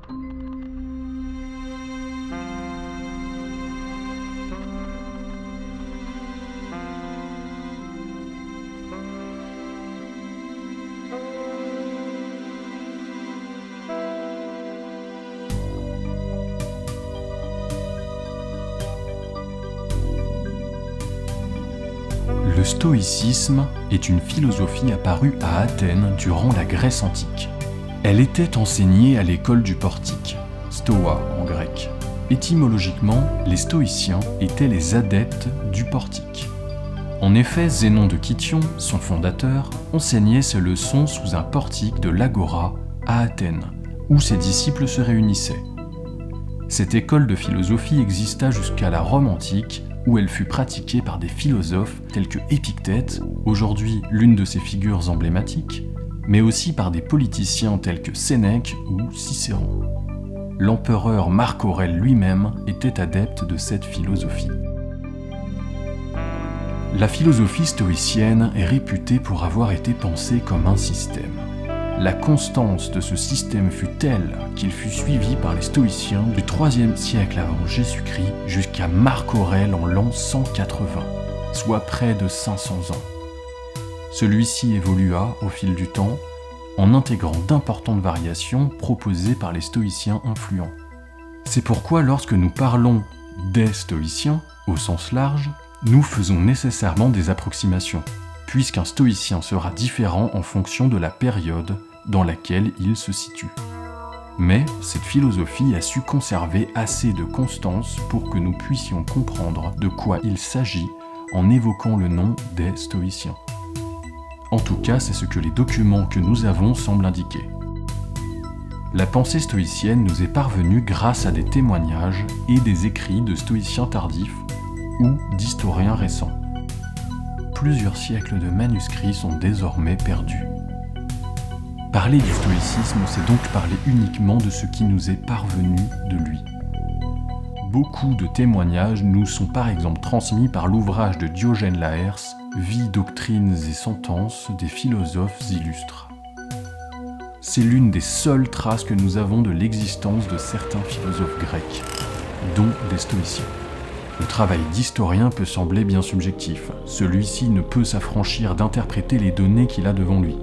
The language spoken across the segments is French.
Le stoïcisme est une philosophie apparue à Athènes durant la Grèce antique. Elle était enseignée à l'école du Portique, stoa en grec. Étymologiquement, les stoïciens étaient les adeptes du Portique. En effet, Zénon de Kition, son fondateur, enseignait ses leçons sous un portique de l'Agora à Athènes, où ses disciples se réunissaient. Cette école de philosophie exista jusqu'à la Rome antique, où elle fut pratiquée par des philosophes tels que Épictète, aujourd'hui l'une de ses figures emblématiques, mais aussi par des politiciens tels que Sénèque ou Cicéron. L'empereur Marc Aurèle lui-même était adepte de cette philosophie. La philosophie stoïcienne est réputée pour avoir été pensée comme un système. La constance de ce système fut telle qu'il fut suivi par les stoïciens du IIIe siècle avant Jésus-Christ jusqu'à Marc Aurèle en l'an 180, soit près de 500 ans. Celui-ci évolua au fil du temps en intégrant d'importantes variations proposées par les stoïciens influents. C'est pourquoi lorsque nous parlons des stoïciens, au sens large, nous faisons nécessairement des approximations, puisqu'un stoïcien sera différent en fonction de la période dans laquelle il se situe. Mais cette philosophie a su conserver assez de constance pour que nous puissions comprendre de quoi il s'agit en évoquant le nom des stoïciens. En tout cas, c'est ce que les documents que nous avons semblent indiquer. La pensée stoïcienne nous est parvenue grâce à des témoignages et des écrits de stoïciens tardifs ou d'historiens récents. Plusieurs siècles de manuscrits sont désormais perdus. Parler du stoïcisme, c'est donc parler uniquement de ce qui nous est parvenu de lui. Beaucoup de témoignages nous sont par exemple transmis par l'ouvrage de Diogène Laërce, Vie, doctrines et sentences des philosophes illustres. C'est l'une des seules traces que nous avons de l'existence de certains philosophes grecs, dont des stoïciens. Le travail d'historien peut sembler bien subjectif. Celui-ci ne peut s'affranchir d'interpréter les données qu'il a devant lui.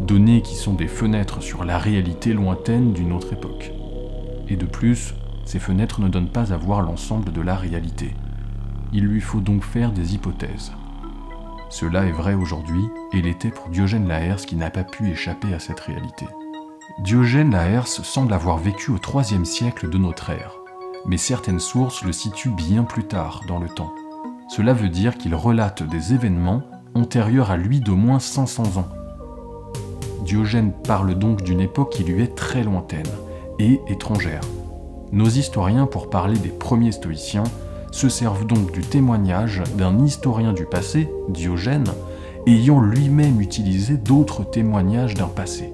Données qui sont des fenêtres sur la réalité lointaine d'une autre époque. Et de plus, ces fenêtres ne donnent pas à voir l'ensemble de la réalité. Il lui faut donc faire des hypothèses. Cela est vrai aujourd'hui, et l'était pour Diogène Laërce qui n'a pas pu échapper à cette réalité. Diogène Laërce semble avoir vécu au IIIe siècle de notre ère, mais certaines sources le situent bien plus tard dans le temps. Cela veut dire qu'il relate des événements antérieurs à lui d'au moins 500 ans. Diogène parle donc d'une époque qui lui est très lointaine et étrangère. Nos historiens, pour parler des premiers stoïciens, se servent donc du témoignage d'un historien du passé, Diogène, ayant lui-même utilisé d'autres témoignages d'un passé.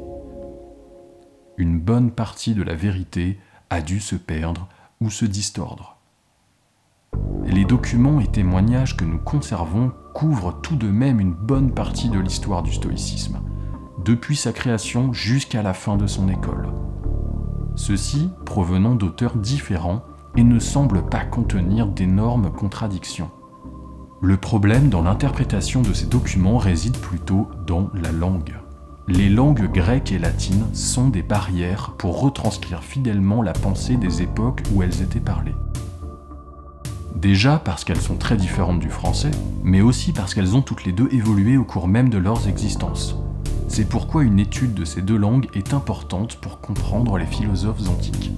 Une bonne partie de la vérité a dû se perdre ou se distordre. Les documents et témoignages que nous conservons couvrent tout de même une bonne partie de l'histoire du stoïcisme, depuis sa création jusqu'à la fin de son école. Ceux-ci provenant d'auteurs différents et ne semblent pas contenir d'énormes contradictions. Le problème dans l'interprétation de ces documents réside plutôt dans la langue. Les langues grecques et latines sont des barrières pour retranscrire fidèlement la pensée des époques où elles étaient parlées. Déjà parce qu'elles sont très différentes du français, mais aussi parce qu'elles ont toutes les deux évolué au cours même de leurs existences. C'est pourquoi une étude de ces deux langues est importante pour comprendre les philosophes antiques.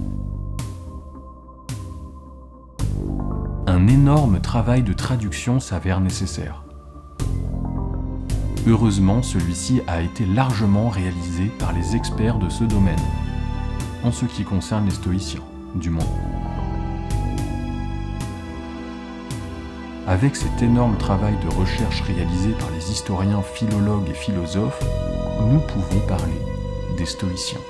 Un énorme travail de traduction s'avère nécessaire. Heureusement, celui-ci a été largement réalisé par les experts de ce domaine, en ce qui concerne les stoïciens, du moins. Avec cet énorme travail de recherche réalisé par les historiens, philologues et philosophes, nous pouvons parler des stoïciens.